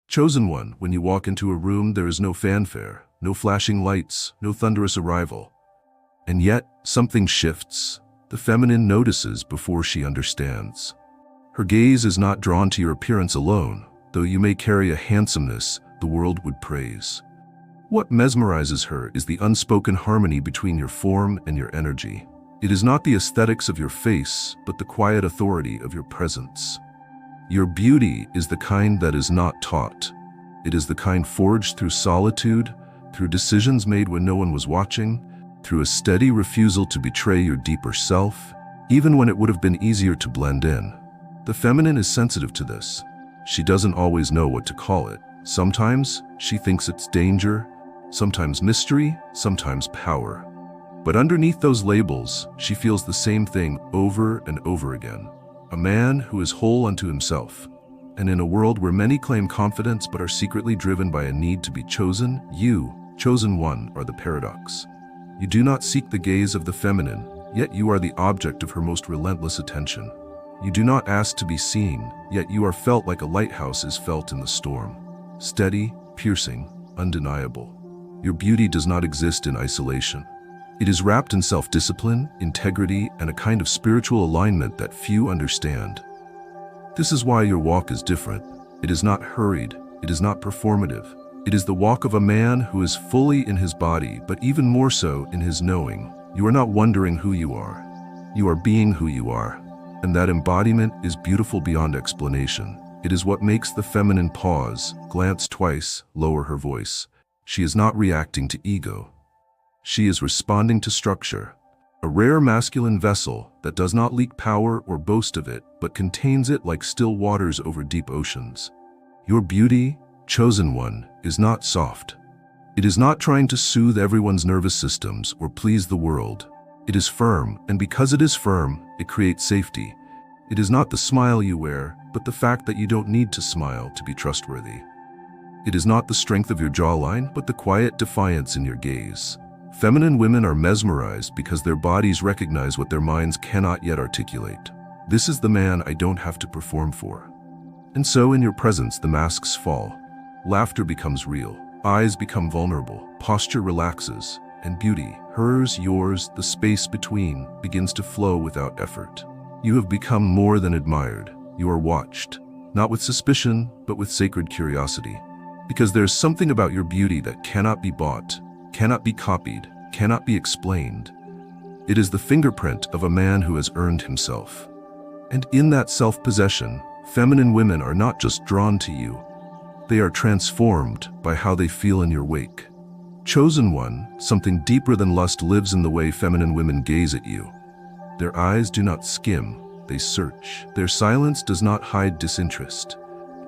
Chosen one, when you walk into a room, there is no fanfare, no flashing lights, no thunderous arrival. And yet, something shifts. The feminine notices before she understands. Her gaze is not drawn to your appearance alone, though you may carry a handsomeness the world would praise. What mesmerizes her is the unspoken harmony between your form and your energy. It is not the aesthetics of your face, but the quiet authority of your presence. Your beauty is the kind that is not taught. It is the kind forged through solitude, through decisions made when no one was watching, through a steady refusal to betray your deeper self, even when it would have been easier to blend in. The feminine is sensitive to this. She doesn't always know what to call it. Sometimes she thinks it's danger, sometimes mystery, sometimes power. But underneath those labels, she feels the same thing over and over again. A man who is whole unto himself. And in a world where many claim confidence but are secretly driven by a need to be chosen, you, chosen one, are the paradox. You do not seek the gaze of the feminine, yet you are the object of her most relentless attention. You do not ask to be seen, yet you are felt like a lighthouse is felt in the storm. Steady, piercing, undeniable. Your beauty does not exist in isolation. It is wrapped in self-discipline, integrity, and a kind of spiritual alignment that few understand. This is why your walk is different. It is not hurried. It is not performative. It is the walk of a man who is fully in his body, but even more so in his knowing. You are not wondering who you are. You are being who you are. And that embodiment is beautiful beyond explanation. It is what makes the feminine pause, glance twice, lower her voice. She is not reacting to ego. She is responding to structure, a rare masculine vessel that does not leak power or boast of it, but contains it like still waters over deep oceans. Your beauty, chosen one, is not soft. It is not trying to soothe everyone's nervous systems or please the world. It is firm, and because it is firm, it creates safety. It is not the smile you wear, but the fact that you don't need to smile to be trustworthy. It is not the strength of your jawline, but the quiet defiance in your gaze. Feminine women are mesmerized because their bodies recognize what their minds cannot yet articulate. This is the man I don't have to perform for. And so in your presence the masks fall. Laughter becomes real. Eyes become vulnerable. Posture relaxes. And beauty, hers, yours, the space between, begins to flow without effort. You have become more than admired. You are watched. Not with suspicion, but with sacred curiosity. Because there's something about your beauty that cannot be bought, cannot be copied, cannot be explained. It is the fingerprint of a man who has earned himself. And in that self-possession, feminine women are not just drawn to you. They are transformed by how they feel in your wake. Chosen one, something deeper than lust lives in the way feminine women gaze at you. Their eyes do not skim, they search. Their silence does not hide disinterest.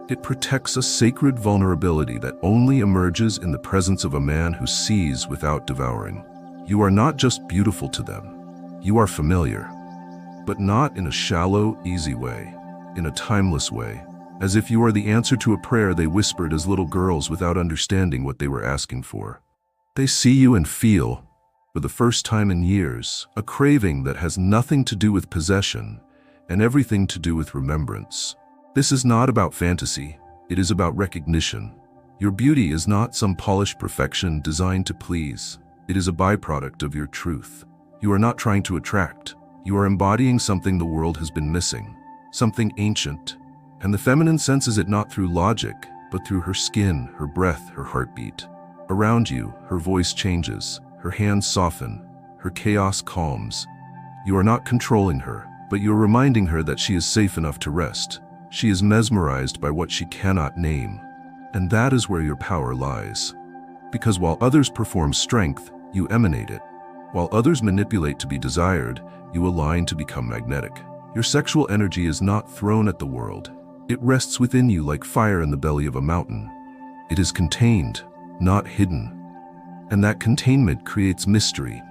It protects a sacred vulnerability that only emerges in the presence of a man who sees without devouring. You are not just beautiful to them. You are familiar. But not in a shallow, easy way. In a timeless way. As if you are the answer to a prayer they whispered as little girls without understanding what they were asking for. They see you and feel, for the first time in years, a craving that has nothing to do with possession and everything to do with remembrance. This is not about fantasy, it is about recognition. Your beauty is not some polished perfection designed to please. It is a byproduct of your truth. You are not trying to attract. You are embodying something the world has been missing, something ancient. And the feminine senses it not through logic, but through her skin, her breath, her heartbeat. Around you, her voice changes, her hands soften, her chaos calms. You are not controlling her, but you are reminding her that she is safe enough to rest. She is mesmerized by what she cannot name. And that is where your power lies. Because while others perform strength, you emanate it. While others manipulate to be desired, you align to become magnetic. Your sexual energy is not thrown at the world. It rests within you like fire in the belly of a mountain. It is contained, not hidden. And that containment creates mystery.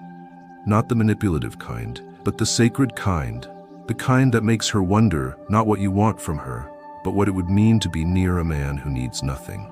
Not the manipulative kind, but the sacred kind. The kind that makes her wonder not what you want from her, but what it would mean to be near a man who needs nothing.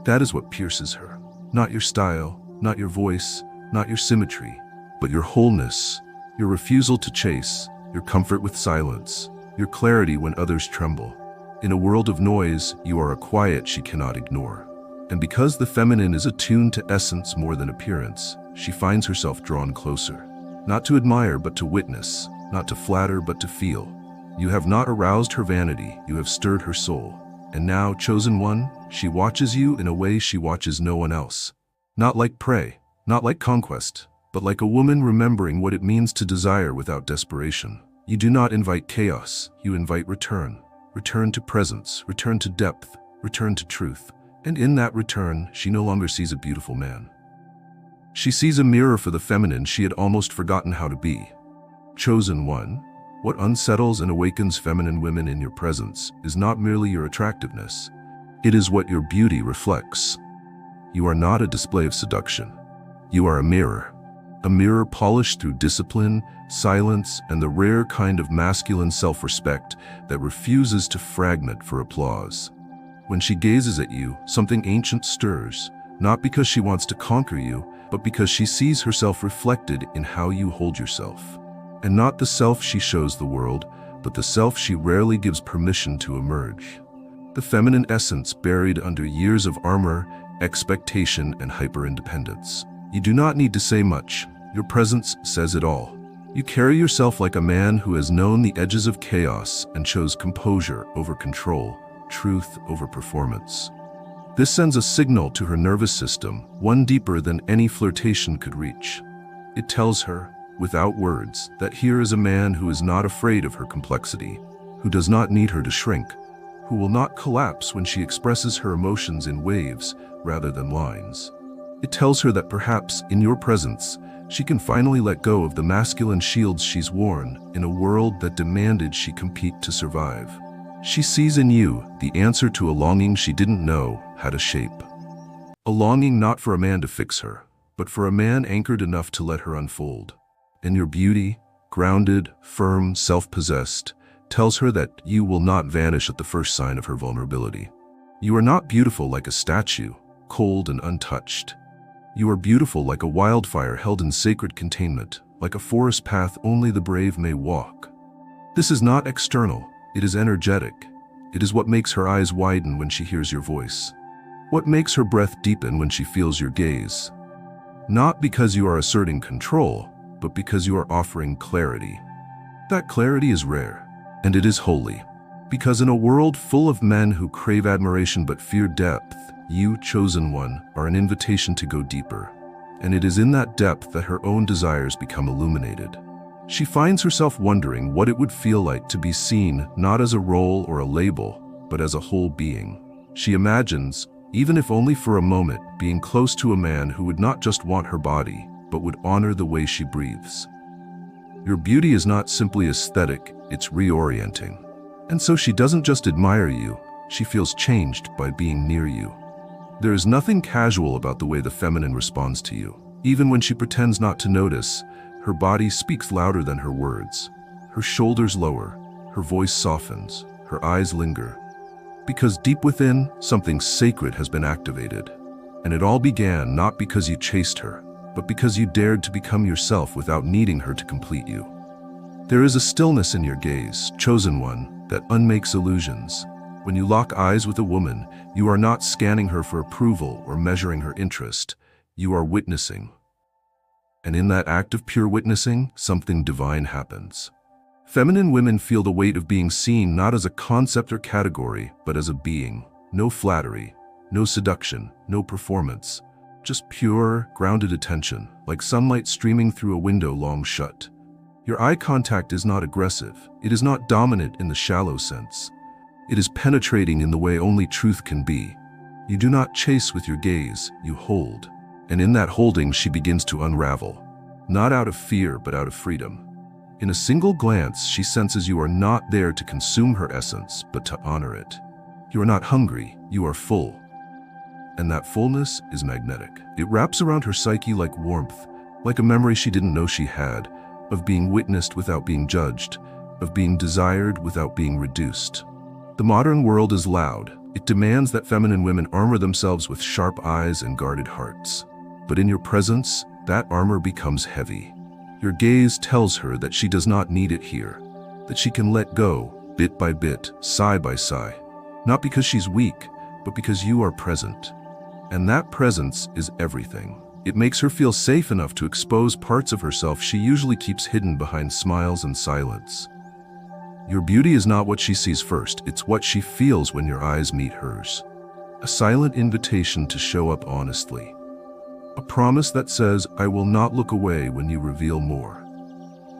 That is what pierces her. Not your style, not your voice, not your symmetry, but your wholeness, your refusal to chase, your comfort with silence, your clarity when others tremble. In a world of noise, you are a quiet she cannot ignore. And because the feminine is attuned to essence more than appearance, she finds herself drawn closer. Not to admire, but to witness. Not to flatter, but to feel. You have not aroused her vanity, you have stirred her soul. And now, chosen one, she watches you in a way she watches no one else. Not like prey, not like conquest, but like a woman remembering what it means to desire without desperation. You do not invite chaos, you invite return. Return to presence, return to depth, return to truth. And in that return, she no longer sees a beautiful man. She sees a mirror for the feminine she had almost forgotten how to be. Chosen one, what unsettles and awakens feminine women in your presence is not merely your attractiveness. It is what your beauty reflects. You are not a display of seduction. You are a mirror polished through discipline, silence, and the rare kind of masculine self-respect that refuses to fragment for applause. When she gazes at you, something ancient stirs, not because she wants to conquer you, but because she sees herself reflected in how you hold yourself. And not the self she shows the world, but the self she rarely gives permission to emerge. The feminine essence buried under years of armor, expectation, and hyper-independence. You do not need to say much. Your presence says it all. You carry yourself like a man who has known the edges of chaos and chose composure over control, truth over performance. This sends a signal to her nervous system, one deeper than any flirtation could reach. It tells her, without words, that here is a man who is not afraid of her complexity, who does not need her to shrink, who will not collapse when she expresses her emotions in waves rather than lines. It tells her that perhaps, in your presence, she can finally let go of the masculine shields she's worn in a world that demanded she compete to survive. She sees in you the answer to a longing she didn't know had a shape. A longing not for a man to fix her, but for a man anchored enough to let her unfold. And your beauty, grounded, firm, self-possessed, tells her that you will not vanish at the first sign of her vulnerability. You are not beautiful like a statue, cold and untouched. You are beautiful like a wildfire held in sacred containment, like a forest path only the brave may walk. This is not external, it is energetic. It is what makes her eyes widen when she hears your voice. What makes her breath deepen when she feels your gaze. Not because you are asserting control, but because you are offering clarity. That clarity is rare, and it is holy. Because in a world full of men who crave admiration but fear depth, you, chosen one, are an invitation to go deeper. And it is in that depth that her own desires become illuminated. She finds herself wondering what it would feel like to be seen not as a role or a label, but as a whole being. She imagines, even if only for a moment, being close to a man who would not just want her body, but would honor the way she breathes. Your beauty is not simply aesthetic, it's reorienting. And so she doesn't just admire you, she feels changed by being near you. There is nothing casual about the way the feminine responds to you. Even when she pretends not to notice, her body speaks louder than her words. Her shoulders lower, her voice softens, her eyes linger. Because deep within, something sacred has been activated. And it all began not because you chased her, but because you dared to become yourself without needing her to complete you. There is a stillness in your gaze, chosen one, that unmakes illusions. When you lock eyes with a woman, you are not scanning her for approval or measuring her interest. You are witnessing. And in that act of pure witnessing, something divine happens. Feminine women feel the weight of being seen not as a concept or category, but as a being. No flattery, no seduction, no performance. Just pure, grounded attention, like sunlight streaming through a window long shut. Your eye contact is not aggressive. It is not dominant in the shallow sense. It is penetrating in the way only truth can be. You do not chase with your gaze, you hold. And in that holding, she begins to unravel. Not out of fear, but out of freedom. In a single glance, she senses you are not there to consume her essence, but to honor it. You are not hungry, you are full. And that fullness is magnetic. It wraps around her psyche like warmth, like a memory she didn't know she had, of being witnessed without being judged, of being desired without being reduced. The modern world is loud. It demands that feminine women armor themselves with sharp eyes and guarded hearts. But in your presence, that armor becomes heavy. Your gaze tells her that she does not need it here, that she can let go, bit by bit, sigh by sigh, Not because she's weak, but because you are present. And that presence is everything. It makes her feel safe enough to expose parts of herself she usually keeps hidden behind smiles and silence. Your beauty is not what she sees first, it's what she feels when your eyes meet hers. A silent invitation to show up honestly. A promise that says, I will not look away when you reveal more.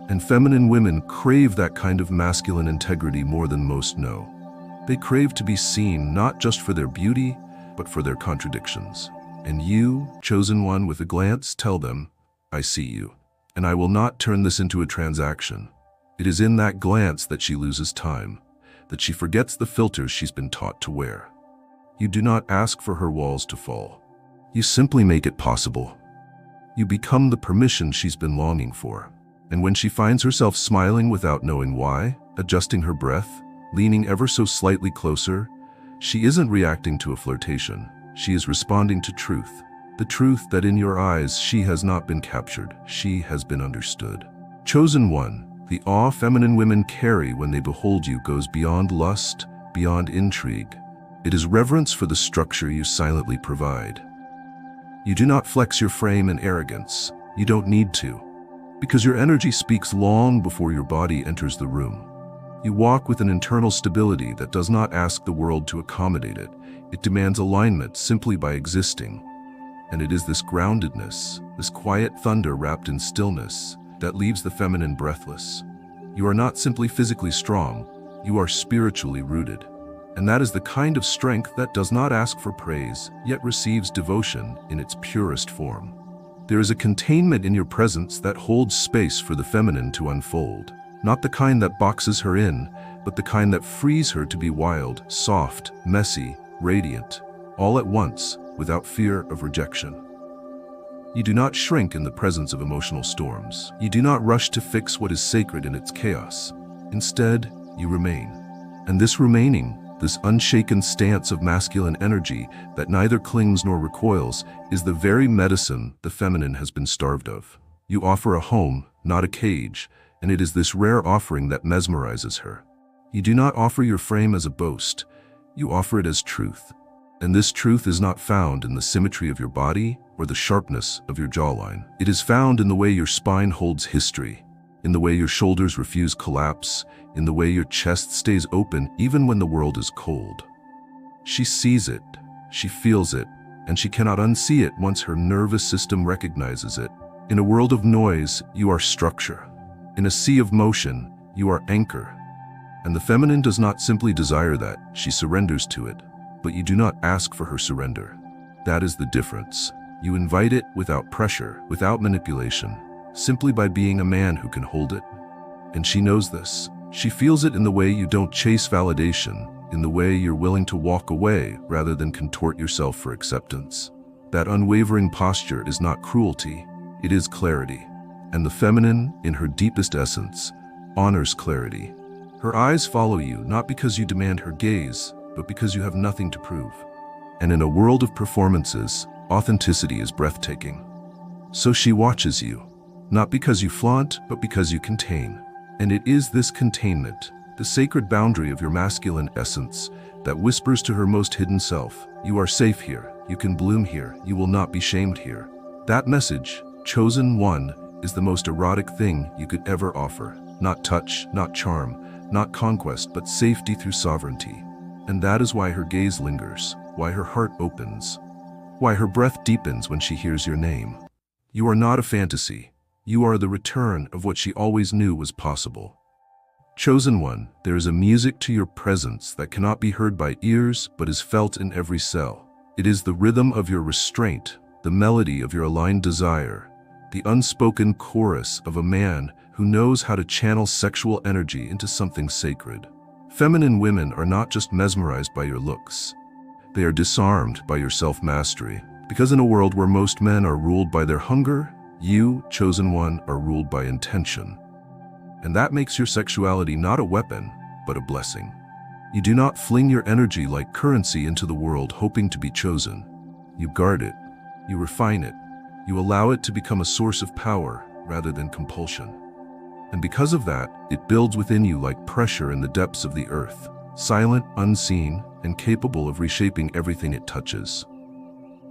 And feminine women crave that kind of masculine integrity more than most know. They crave to be seen not just for their beauty, but for their contradictions. And you, chosen one, with a glance, tell them, I see you. And I will not turn this into a transaction. It is in that glance that she loses time, that she forgets the filters she's been taught to wear. You do not ask for her walls to fall. You simply make it possible. You become the permission she's been longing for. And when she finds herself smiling without knowing why, adjusting her breath, leaning ever so slightly closer, she isn't reacting to a flirtation. She is responding to truth. The truth that in your eyes she has not been captured, she has been understood. Chosen one, the awe feminine women carry when they behold you goes beyond lust, beyond intrigue. It is reverence for the structure you silently provide. You do not flex your frame in arrogance. You don't need to, because your energy speaks long before your body enters the room. You walk with an internal stability that does not ask the world to accommodate it. It demands alignment simply by existing. And it is this groundedness, this quiet thunder wrapped in stillness, that leaves the feminine breathless. You are not simply physically strong, you are spiritually rooted. And that is the kind of strength that does not ask for praise, yet receives devotion in its purest form. There is a containment in your presence that holds space for the feminine to unfold. Not the kind that boxes her in, but the kind that frees her to be wild, soft, messy, radiant, all at once, without fear of rejection. You do not shrink in the presence of emotional storms. You do not rush to fix what is sacred in its chaos. Instead, you remain. And this remaining, this unshaken stance of masculine energy that neither clings nor recoils, is the very medicine the feminine has been starved of. You offer a home, not a cage, and it is this rare offering that mesmerizes her. You do not offer your frame as a boast, you offer it as truth. And this truth is not found in the symmetry of your body or the sharpness of your jawline. It is found in the way your spine holds history, in the way your shoulders refuse collapse, in the way your chest stays open even when the world is cold. She sees it, she feels it, and she cannot unsee it once her nervous system recognizes it. In a world of noise, you are structure. In a sea of motion, you are anchor. And the feminine does not simply desire that, she surrenders to it. But you do not ask for her surrender. That is the difference. You invite it without pressure, without manipulation, simply by being a man who can hold it. And she knows this. She feels it in the way you don't chase validation, in the way you're willing to walk away rather than contort yourself for acceptance. That unwavering posture is not cruelty, it is clarity. And the feminine, in her deepest essence, honors clarity. Her eyes follow you not because you demand her gaze, but because you have nothing to prove. And in a world of performances, authenticity is breathtaking. So she watches you, not because you flaunt, but because you contain. And it is this containment, the sacred boundary of your masculine essence, that whispers to her most hidden self, you are safe here, you can bloom here, you will not be shamed here. That message, chosen one, is the most erotic thing you could ever offer. Not touch, not charm, not conquest, but safety through sovereignty. And that is why her gaze lingers, why her heart opens, why her breath deepens when she hears your name. You are not a fantasy. You are the return of what she always knew was possible. Chosen one, there is a music to your presence that cannot be heard by ears, but is felt in every cell. It is the rhythm of your restraint, the melody of your aligned desire, the unspoken chorus of a man who knows how to channel sexual energy into something sacred. Feminine women are not just mesmerized by your looks. They are disarmed by your self-mastery. Because in a world where most men are ruled by their hunger, you, chosen one, are ruled by intention. And that makes your sexuality not a weapon, but a blessing. You do not fling your energy like currency into the world hoping to be chosen. You guard it. You refine it. You allow it to become a source of power rather than compulsion. And because of that, it builds within you like pressure in the depths of the earth, silent, unseen, and capable of reshaping everything it touches.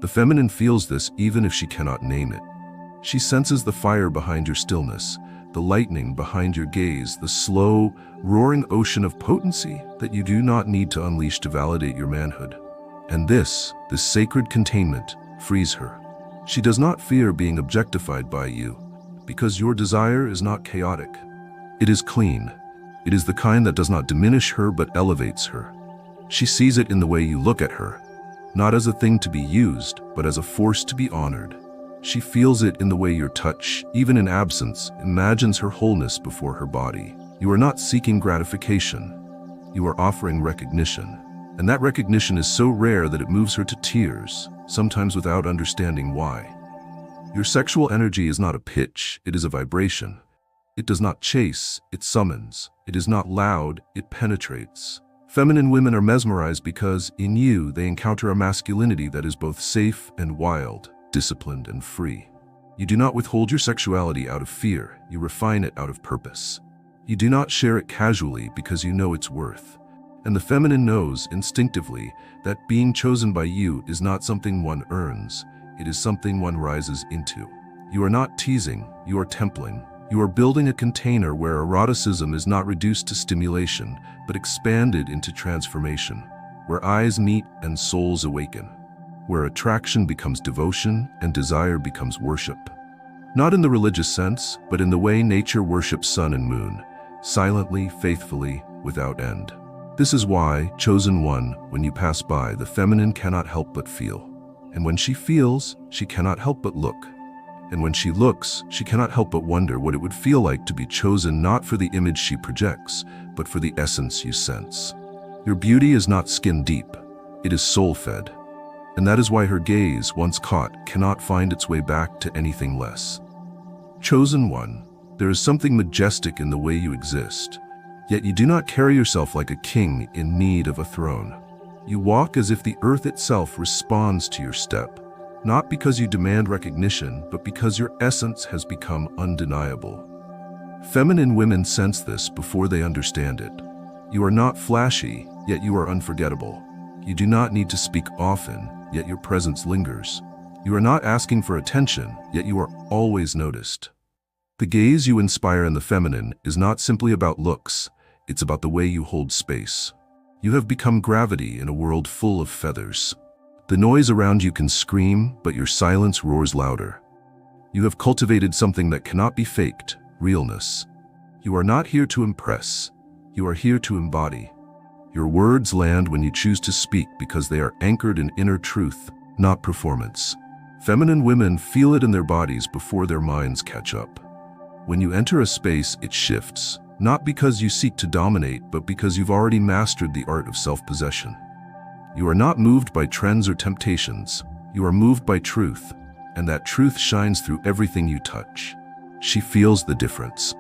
The feminine feels this even if she cannot name it. She senses the fire behind your stillness, the lightning behind your gaze, the slow, roaring ocean of potency that you do not need to unleash to validate your manhood. And this sacred containment, frees her. She does not fear being objectified by you, because your desire is not chaotic. It is clean. It is the kind that does not diminish her but elevates her. She sees it in the way you look at her, not as a thing to be used, but as a force to be honored. She feels it in the way your touch, even in absence, imagines her wholeness before her body. You are not seeking gratification. You are offering recognition. And that recognition is so rare that it moves her to tears, sometimes without understanding why. Your sexual energy is not a pitch, it is a vibration. It does not chase, it summons. It is not loud, it penetrates. Feminine women are mesmerized because, in you, they encounter a masculinity that is both safe and wild, disciplined and free. You do not withhold your sexuality out of fear, you refine it out of purpose. You do not share it casually because you know its worth. And the feminine knows, instinctively, that being chosen by you is not something one earns, it is something one rises into. You are not teasing, you are templing. You are building a container where eroticism is not reduced to stimulation, but expanded into transformation, where eyes meet and souls awaken, where attraction becomes devotion and desire becomes worship. Not in the religious sense, but in the way nature worships sun and moon, silently, faithfully, without end. This is why, chosen one, when you pass by, the feminine cannot help but feel. And when she feels, she cannot help but look. And when she looks, she cannot help but wonder what it would feel like to be chosen not for the image she projects, but for the essence you sense. Your beauty is not skin deep, it is soul-fed. And that is why her gaze, once caught, cannot find its way back to anything less. Chosen one, there is something majestic in the way you exist, yet you do not carry yourself like a king in need of a throne. You walk as if the earth itself responds to your step. Not because you demand recognition, but because your essence has become undeniable. Feminine women sense this before they understand it. You are not flashy, yet you are unforgettable. You do not need to speak often, yet your presence lingers. You are not asking for attention, yet you are always noticed. The gaze you inspire in the feminine is not simply about looks, it's about the way you hold space. You have become gravity in a world full of feathers. The noise around you can scream, but your silence roars louder. You have cultivated something that cannot be faked, realness. You are not here to impress. You are here to embody. Your words land when you choose to speak because they are anchored in inner truth, not performance. Feminine women feel it in their bodies before their minds catch up. When you enter a space, it shifts, not because you seek to dominate, but because you've already mastered the art of self-possession. You are not moved by trends or temptations. You are moved by truth, and that truth shines through everything you touch. She feels the difference.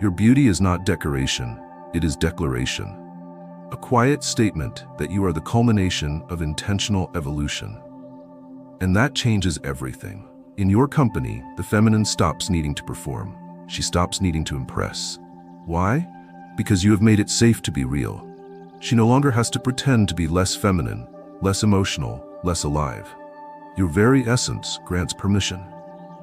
Your beauty is not decoration, it is declaration. A quiet statement that you are the culmination of intentional evolution. And that changes everything. In your company, the feminine stops needing to perform. She stops needing to impress. Why? Because you have made it safe to be real. She no longer has to pretend to be less feminine, less emotional, less alive. Your very essence grants permission.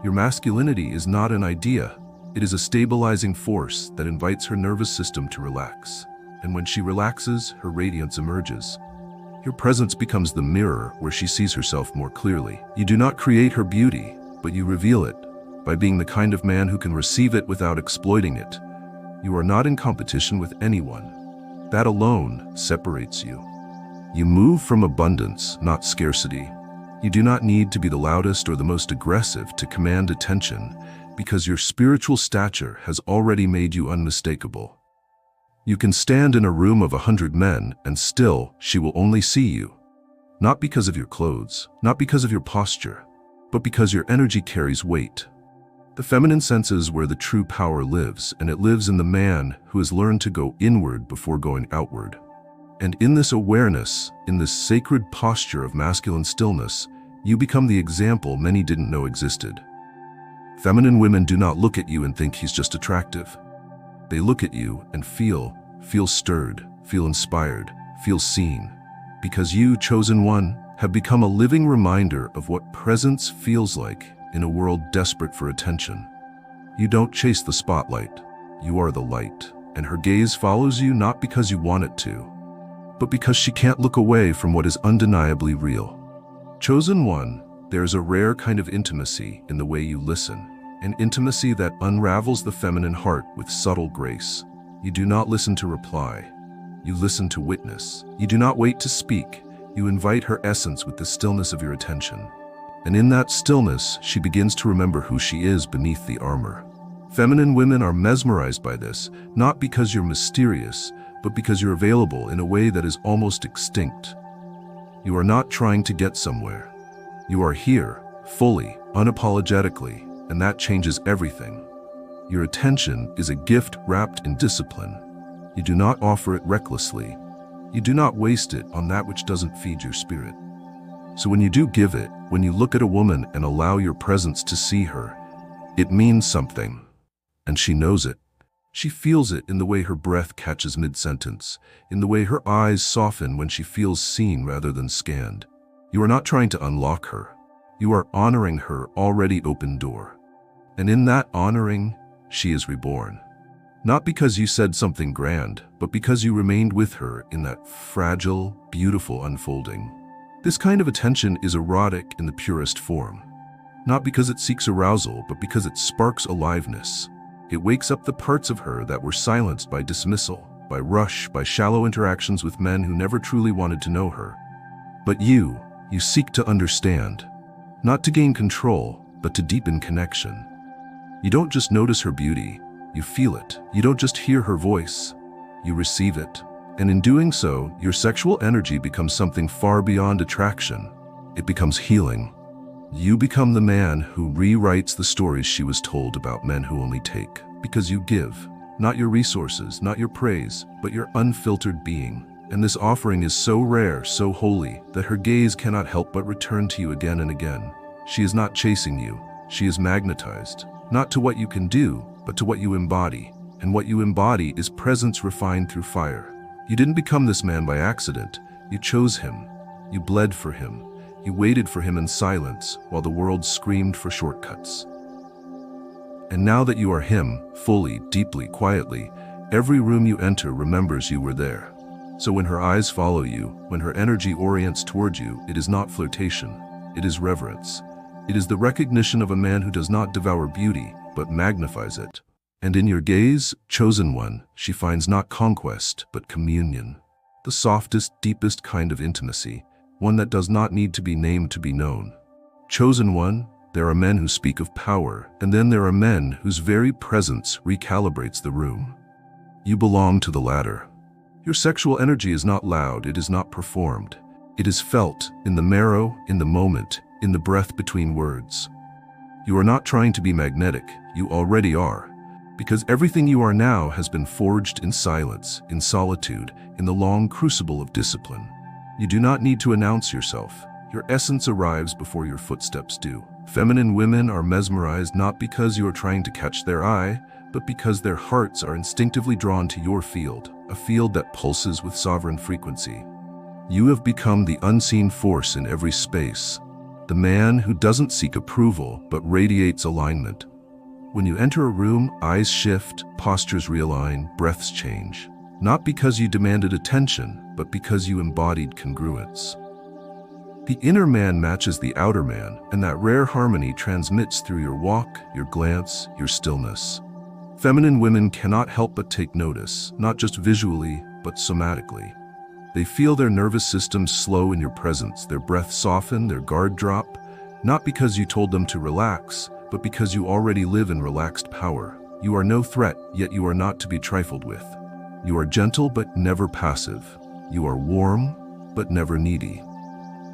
Your masculinity is not an idea. It is a stabilizing force that invites her nervous system to relax. And when she relaxes, her radiance emerges. Your presence becomes the mirror where she sees herself more clearly. You do not create her beauty, but you reveal it by being the kind of man who can receive it without exploiting it. You are not in competition with anyone. That alone separates you. You move from abundance, not scarcity. You do not need to be the loudest or the most aggressive to command attention, because your spiritual stature has already made you unmistakable. You can stand in a room of 100 men and still she will only see you. Not because of your clothes, not because of your posture, but because your energy carries weight. The feminine senses where the true power lives, and it lives in the man who has learned to go inward before going outward. And in this awareness, in this sacred posture of masculine stillness, you become the example many didn't know existed. Feminine women do not look at you and think he's just attractive. They look at you and feel stirred, feel inspired, feel seen. because you, chosen one, have become a living reminder of what presence feels like in a world desperate for attention. You don't chase the spotlight, you are the light, and her gaze follows you not because you want it to, but because she can't look away from what is undeniably real. Chosen one, there's a rare kind of intimacy in the way you listen, an intimacy that unravels the feminine heart with subtle grace. You do not listen to reply, you listen to witness. You do not wait to speak, you invite her essence with the stillness of your attention. And in that stillness, she begins to remember who she is beneath the armor. Feminine women are mesmerized by this, not because you're mysterious, but because you're available in a way that is almost extinct. You are not trying to get somewhere. You are here, fully, unapologetically, and that changes everything. Your attention is a gift wrapped in discipline. You do not offer it recklessly. You do not waste it on that which doesn't feed your spirit. So when you do give it, when you look at a woman and allow your presence to see her, it means something. And she knows it. She feels it in the way her breath catches mid-sentence, in the way her eyes soften when she feels seen rather than scanned. You are not trying to unlock her. You are honoring her already open door. And in that honoring, she is reborn. Not because you said something grand, but because you remained with her in that fragile, beautiful unfolding. This kind of attention is erotic in the purest form. Not because it seeks arousal, but because it sparks aliveness. It wakes up the parts of her that were silenced by dismissal, by rush, by shallow interactions with men who never truly wanted to know her. But you seek to understand, not to gain control, but to deepen connection. You don't just notice her beauty, you feel it. You don't just hear her voice, you receive it. And in doing so, your sexual energy becomes something far beyond attraction. It becomes healing. You become the man who rewrites the stories she was told about men who only take, because you give, not your resources, not your praise, but your unfiltered being. And this offering is so rare, so holy, that her gaze cannot help but return to you again and again. She is not chasing you, she is magnetized, not to what you can do, but to what you embody. And what you embody is presence refined through fire. You didn't become this man by accident, you chose him, you bled for him. You waited for him in silence while the world screamed for shortcuts. And now that you are him, fully, deeply, quietly, every room you enter remembers you were there. So when her eyes follow you, when her energy orients toward you, it is not flirtation, it is reverence. It is the recognition of a man who does not devour beauty, but magnifies it. And in your gaze, chosen one, she finds not conquest, but communion. The softest, deepest kind of intimacy, one that does not need to be named to be known. Chosen one, there are men who speak of power, and then there are men whose very presence recalibrates the room. You belong to the latter. Your sexual energy is not loud, it is not performed. It is felt in the marrow, in the moment, in the breath between words. You are not trying to be magnetic, you already are, because everything you are now has been forged in silence, in solitude, in the long crucible of discipline. You do not need to announce yourself. Your essence arrives before your footsteps do. Feminine women are mesmerized not because you are trying to catch their eye, but because their hearts are instinctively drawn to your field, a field that pulses with sovereign frequency. You have become the unseen force in every space, the man who doesn't seek approval but radiates alignment. When you enter a room, eyes shift, postures realign, breaths change. Not because you demanded attention, but because you embodied congruence. The inner man matches the outer man, and that rare harmony transmits through your walk, your glance, your stillness. Feminine women cannot help but take notice, not just visually, but somatically. They feel their nervous systems slow in your presence, their breath soften, their guard drop, not because you told them to relax, but because you already live in relaxed power. You are no threat, yet you are not to be trifled with. You are gentle but never passive. You are warm but never needy.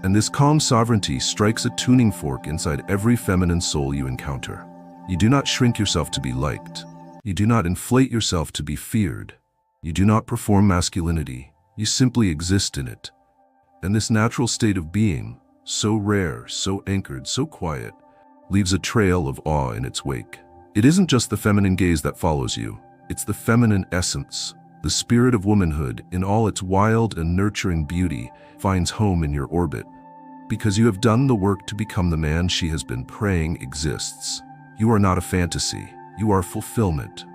And this calm sovereignty strikes a tuning fork inside every feminine soul you encounter. You do not shrink yourself to be liked. You do not inflate yourself to be feared. You do not perform masculinity. You simply exist in it. And this natural state of being, so rare, so anchored, so quiet, leaves a trail of awe in its wake. It isn't just the feminine gaze that follows you. It's the feminine essence, The spirit of womanhood, in all its wild and nurturing beauty, finds home in your orbit. Because you have done the work to become the man she has been praying exists. You are not a fantasy, you are fulfillment.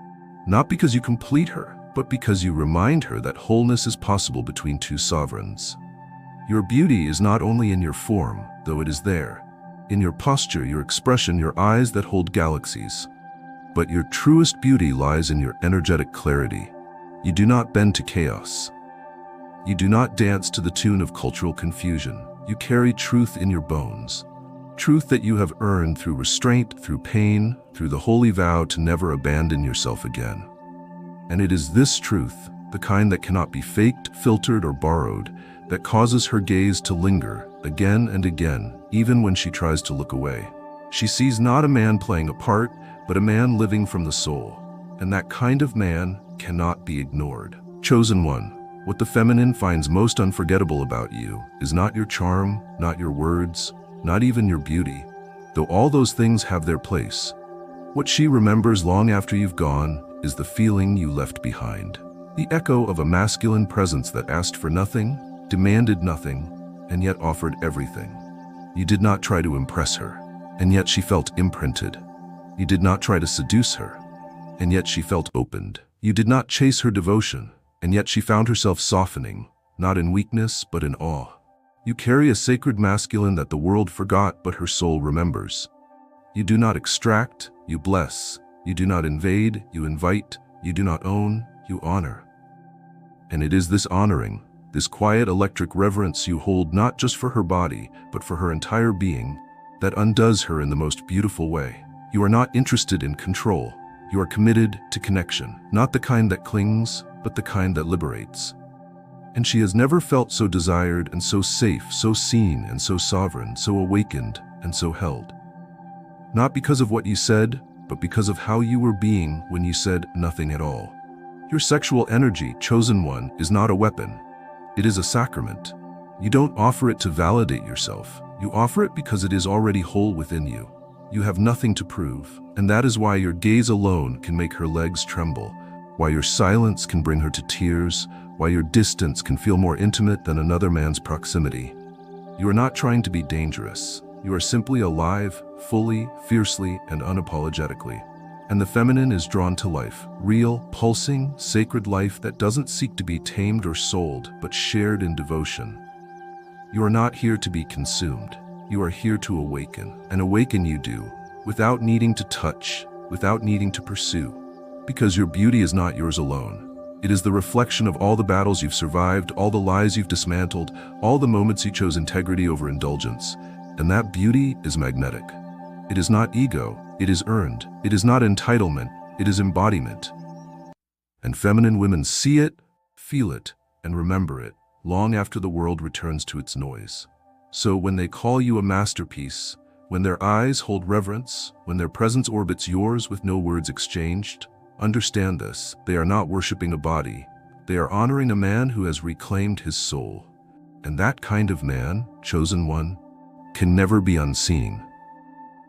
Not because you complete her, but because you remind her that wholeness is possible between two sovereigns. Your beauty is not only in your form, though it is there, in your posture, your expression, your eyes that hold galaxies. But your truest beauty lies in your energetic clarity. You do not bend to chaos. You do not dance to the tune of cultural confusion. You carry truth in your bones. Truth that you have earned through restraint, through pain, through the holy vow to never abandon yourself again. And it is this truth, the kind that cannot be faked, filtered, or borrowed, that causes her gaze to linger again and again, even when she tries to look away. She sees not a man playing a part, but a man living from the soul. And that kind of man cannot be ignored. Chosen one, what the feminine finds most unforgettable about you is not your charm, not your words, not even your beauty, though all those things have their place. What she remembers long after you've gone is the feeling you left behind. The echo of a masculine presence that asked for nothing, demanded nothing, and yet offered everything. You did not try to impress her, and yet she felt imprinted. You did not try to seduce her, and yet she felt opened. You did not chase her devotion, and yet she found herself softening, not in weakness, but in awe. You carry a sacred masculine that the world forgot, but her soul remembers. You do not extract, you bless. You do not invade, you invite. You do not own, you honor. And it is this honoring, this quiet electric reverence you hold not just for her body, but for her entire being, that undoes her in the most beautiful way. You are not interested in control. You are committed to connection, not the kind that clings, but the kind that liberates. And she has never felt so desired and so safe, so seen and so sovereign, so awakened and so held. Not because of what you said, but because of how you were being when you said nothing at all. Your sexual energy, chosen one, is not a weapon. It is a sacrament. You don't offer it to validate yourself. You offer it because it is already whole within you. You have nothing to prove, and that is why your gaze alone can make her legs tremble, why your silence can bring her to tears, why your distance can feel more intimate than another man's proximity. You are not trying to be dangerous. You are simply alive, fully, fiercely, and unapologetically. And the feminine is drawn to life, real, pulsing, sacred life that doesn't seek to be tamed or sold, but shared in devotion. You are not here to be consumed. You are here to awaken, and awaken you do, without needing to touch, without needing to pursue. Because your beauty is not yours alone. It is the reflection of all the battles you've survived, all the lies you've dismantled, all the moments you chose integrity over indulgence. And that beauty is magnetic. It is not ego, it is earned. It is not entitlement, it is embodiment. And feminine women see it, feel it, and remember it, long after the world returns to its noise. So when they call you a masterpiece, when their eyes hold reverence, when their presence orbits yours with no words exchanged, understand this: they are not worshiping a body. They are honoring a man who has reclaimed his soul. And that kind of man, chosen one, can never be unseen.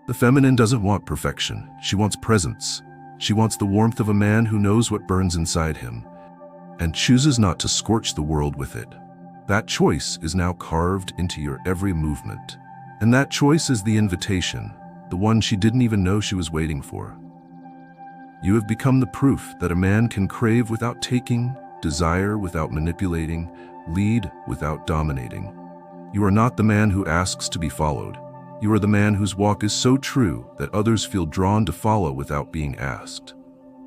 The feminine doesn't want perfection. She wants presence. She wants the warmth of a man who knows what burns inside him and chooses not to scorch the world with it. That choice is now carved into your every movement. And that choice is the invitation, the one she didn't even know she was waiting for. You have become the proof that a man can crave without taking, desire without manipulating, lead without dominating. You are not the man who asks to be followed. You are the man whose walk is so true that others feel drawn to follow without being asked.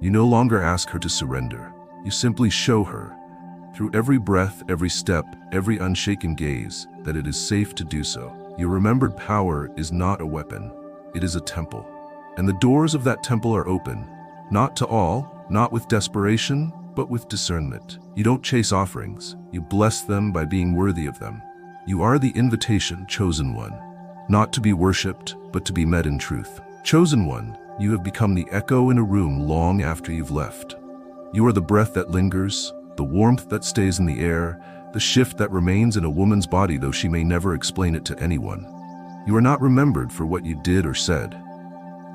You no longer ask her to surrender. You simply show her, through every breath, every step, every unshaken gaze, that it is safe to do so. Your remembered power is not a weapon. It is a temple. And the doors of that temple are open, not to all, not with desperation, but with discernment. You don't chase offerings. You bless them by being worthy of them. You are the invitation, chosen one. Not to be worshipped, but to be met in truth. Chosen one, you have become the echo in a room long after you've left. You are the breath that lingers, the warmth that stays in the air, the shift that remains in a woman's body though she may never explain it to anyone. You are not remembered for what you did or said.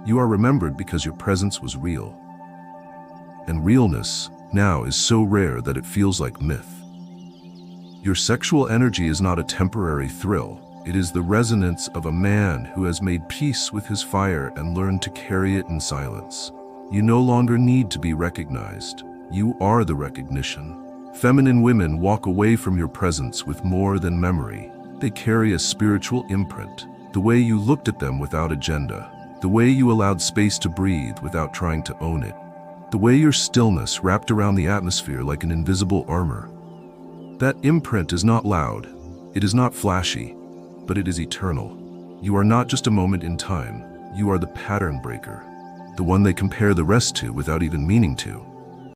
You are remembered because your presence was real. And realness, now is so rare that it feels like myth. Your sexual energy is not a temporary thrill. It is the resonance of a man who has made peace with his fire and learned to carry it in silence. You no longer need to be recognized. You are the recognition. Feminine women walk away from your presence with more than memory. They carry a spiritual imprint. The way you looked at them without agenda. The way you allowed space to breathe without trying to own it. The way your stillness wrapped around the atmosphere like an invisible armor. That imprint is not loud. It is not flashy, but it is eternal. You are not just a moment in time. You are the pattern breaker. The one they compare the rest to without even meaning to.